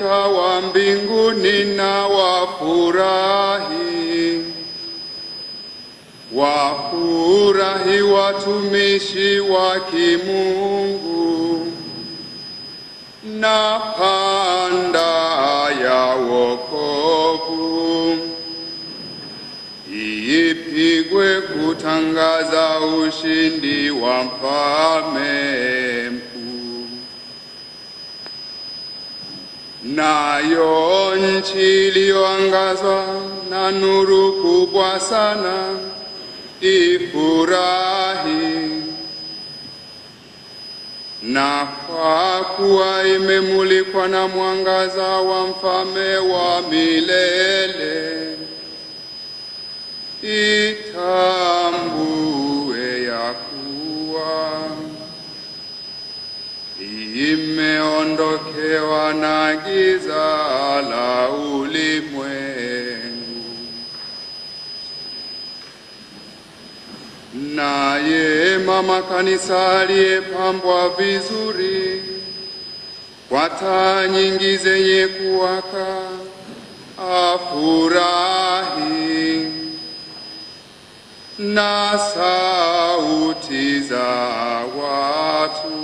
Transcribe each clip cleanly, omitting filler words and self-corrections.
malaika wa mbinguni na wafurahi watumishi wa Kimungu, na panda ya wokovu ipigwe kutangaza ushindi wa Mfalme mkuu. Nayo nchi iliyoangazwa na nuru kubwa sana ifurahi, na kwa kuwa imemulikwa na mwangaza wa Mfalme wa milele, itambue ya kuwa imeondokewa na giza la ulimwengu. Naye mama kanisa aliyepambwa vizuri kwa taa nyingi zenye kuwaka afurahi, na sauti za watu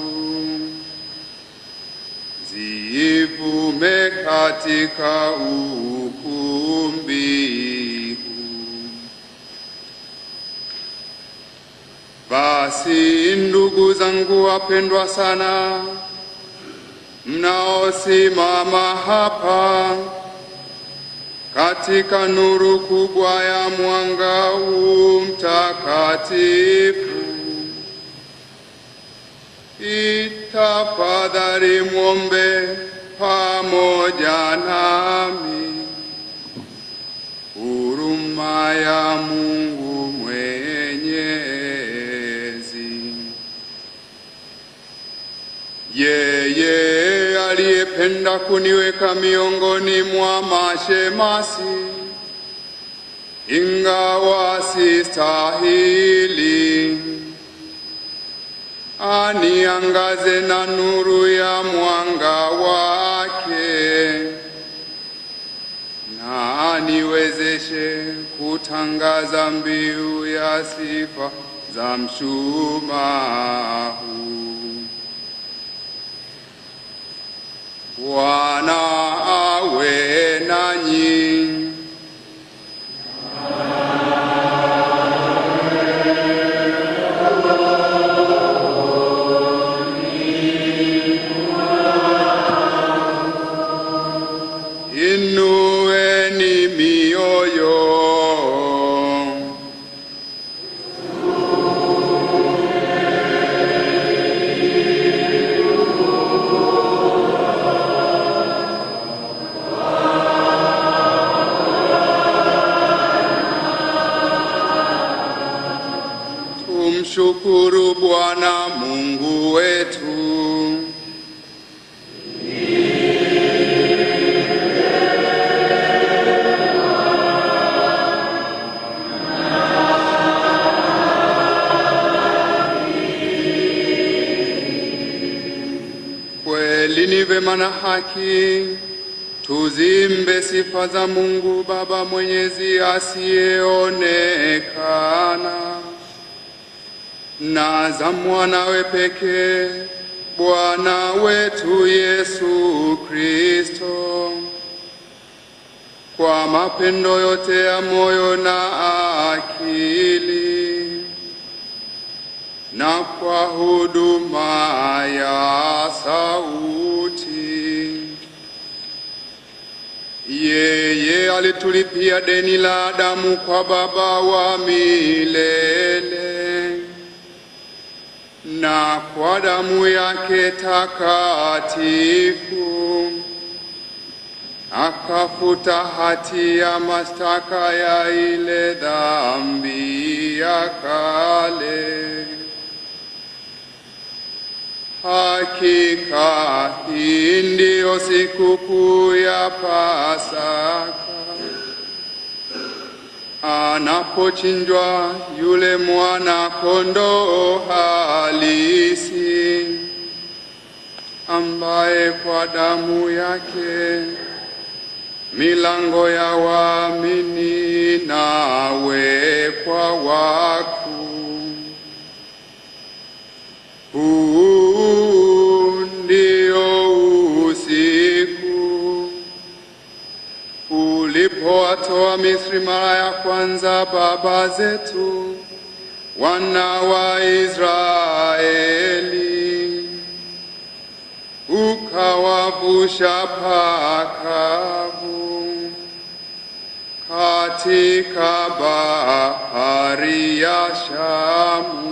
zivume katika ukumbi huu. Basi ndugu zangu wapendwa sana, mnaosimama hapa katika nuru kubwa ya mwanga huu mtakatifu, itafadhali muombe pamoja nami huruma ya Mungu Mwenyezi. Yeye aliyependa kuniweka miongoni mwa mashemasi, ingawa sistahili, aniangaze na nuru ya mwanga wake, na aniwezeshe kutangaza mbiu ya sifa za mshumaa huu. Bwana awe nanyi. Inueni mioyo. Tumshukuru Bwana Mungu wetu. Kweli ni vema na haki tuzimbe sifa za Mungu Baba Mwenyezi asiyeonekana, na za mwanawe pekee Bwana wetu Yesu Kristo, kwa mapendo yote ya moyo na akili, na kwa huduma ya sauti. Yeye alitulipia deni la damu kwa Baba wa milele, na kwa damu yake takatifu akafuta hati ya mashtaka ya ile dhambi ya kale. Hakika hii ndiyo sikukuu ya Pasaka, anapochinjwa yule mwana kondoo halisi. ambaye kwa damu yake milango ya waamini nawekwa wakfu. Huu ndio usiku ulipowatoa Misri mara ya kwanza baba zetu, wana wa Israeli, ukawavusha pakavu katika bahari ya Shamu.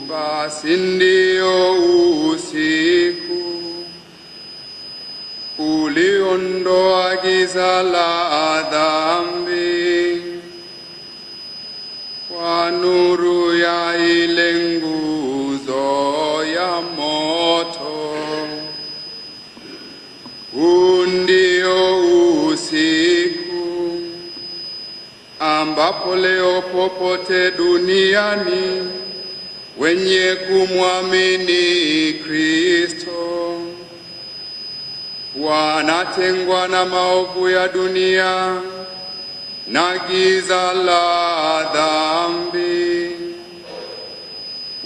Basi ndio usiku uliondoa giza la dhambi kwa nuru ya ile nguzo ya moto. Huu ndio usiku ambapo leo popote duniani wenye kumwamini Kristo wanatengwa na maovu ya dunia na giza la dhambi,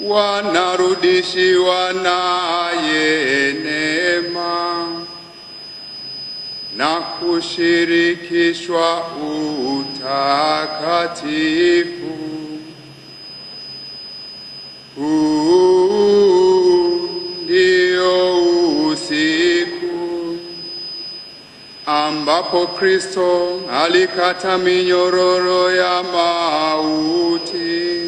wanarudishiwa naye neema na kushirikishwa utakatifu. Huu ndio usiku ambapo Kristo alikata minyororo ya mauti,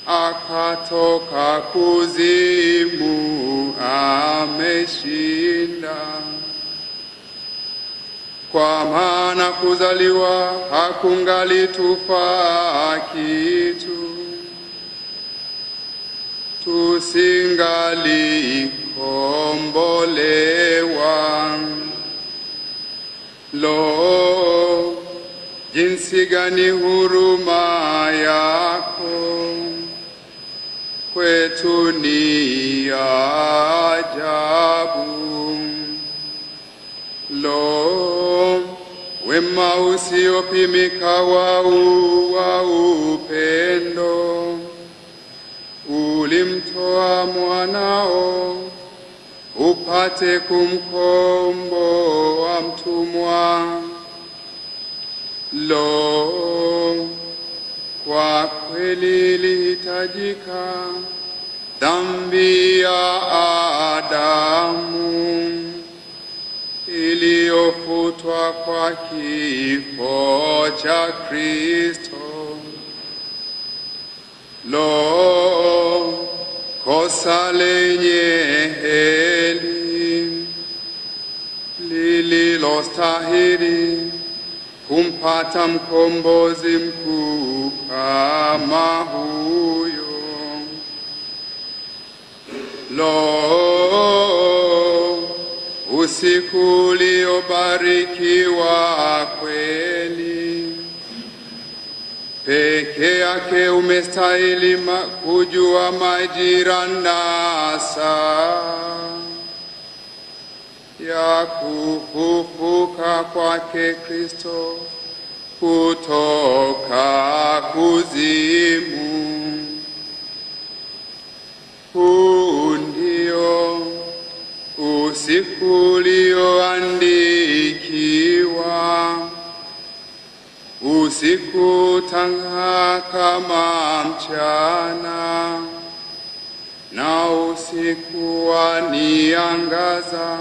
akatoka kuzimu ameshinda. Kwa maana kuzaliwa hakungali tufaa kitu, tusingali kombolewa. Lo, jinsi gani huruma yako kwetu ni ajabu. Lo, wema usiopimika wa upendo ulimtoa mwanao upate kumkomboa mtumwa. Lo, kwa kweli ilihitajika dhambi ya Adamu iliyofutwa kwa kifo cha Kristo. Lo, kosa lenye heri lililostahili kumpata mkombozi mkuu kama huyo. Lo, usiku uliobarikiwa kweli, peke yake umestahili kujua majira na saa ya kufufuka kwake Kristo kutoka kuzimu. Huu ndio usiku ulioandikiwa, usiku tang'aa kama mchana, na usiku waniangaza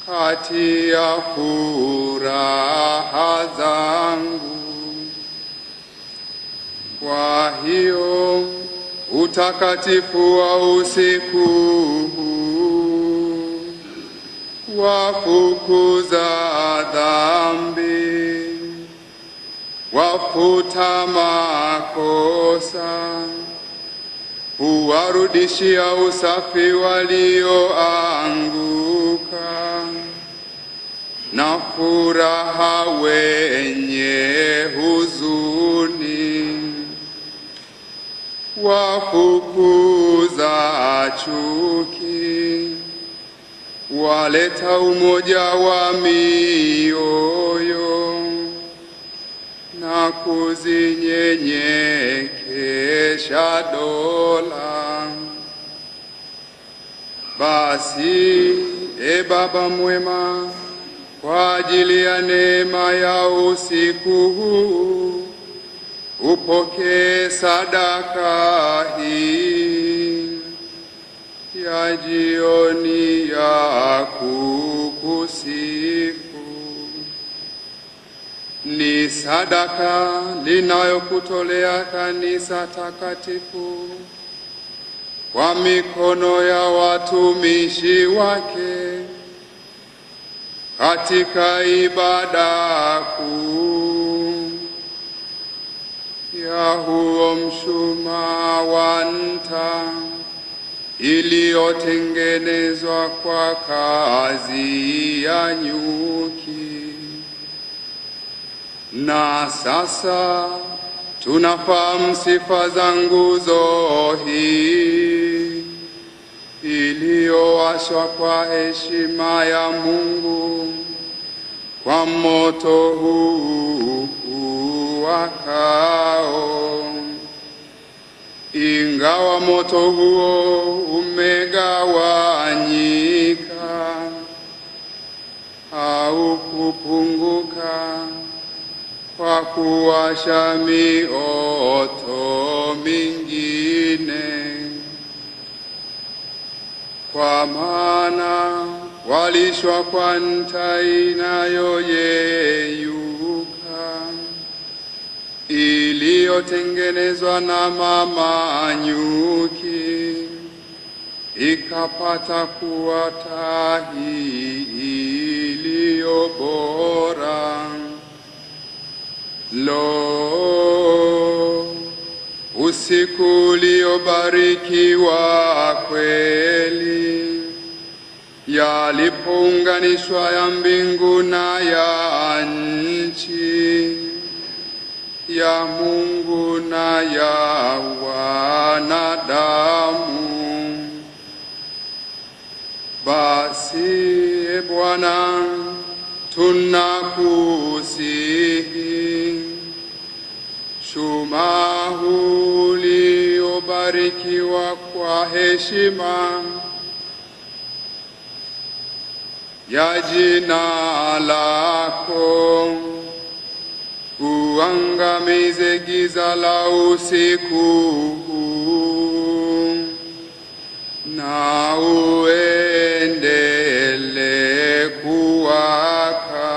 kati ya furaha zangu. Kwa hiyo utakatifu wa usiku huu wafukuza dhambi, wafuta makosa, huwarudishia usafi walioanguka, na furaha wenye huzuni. wafukuza chuki, waleta umoja wa mioyo na kuzinyenyekesha dola. Basi, Baba mwema, kwa ajili ya neema ya usiku huu, upokee sadaka hii ya jioni ya kukusifu. Ni sadaka linayokutolea kanisa takatifu kwa mikono ya watumishi wake katika ibada kuu ya huo mshumaa wa nta iliyotengenezwa kwa kazi ya nyuki. Na sasa tunafahamu sifa za nguzo hii iliyowashwa kwa heshima ya Mungu kwa moto huu uwakao. Ingawa moto huo umegawanyika au kupunguka kwa kuwasha mioto mingine, kwa maana walishwa kwa nta inayoyeyuka iliyotengenezwa na mama nyuki, ikapata kuwa tahi iliyo bora. Lo, usiku uliobarikiwa kweli, yalipounganishwa ya mbingu na ya nchi, ya Mungu na ya wanadamu. Basi, Bwana, tunakusihi, mshumaa huu uliobarikiwa kwa heshima ya jina lako, uangamize giza la usiku huu na uendelee kuwaka.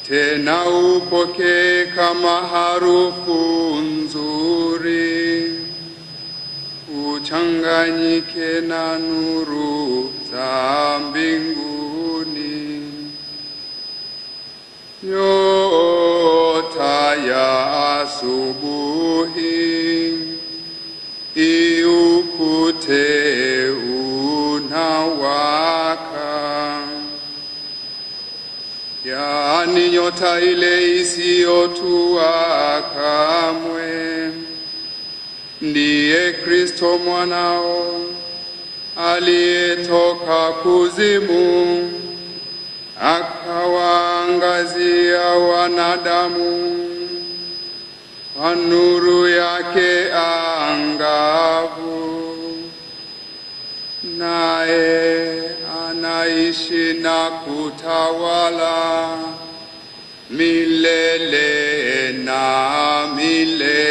Tena upokee kama harufu nzuri, uchanganyike na nuru za mbinguni. Nyota ya asubuhi iukute unawaka, yaani nyota ile isiyotua kamwe. Ndiye Kristo mwanao aliyetoka kuzimu, akawaangazia wanadamu kwa nuru yake angavu. Naye anaishi na kutawala milele na milele.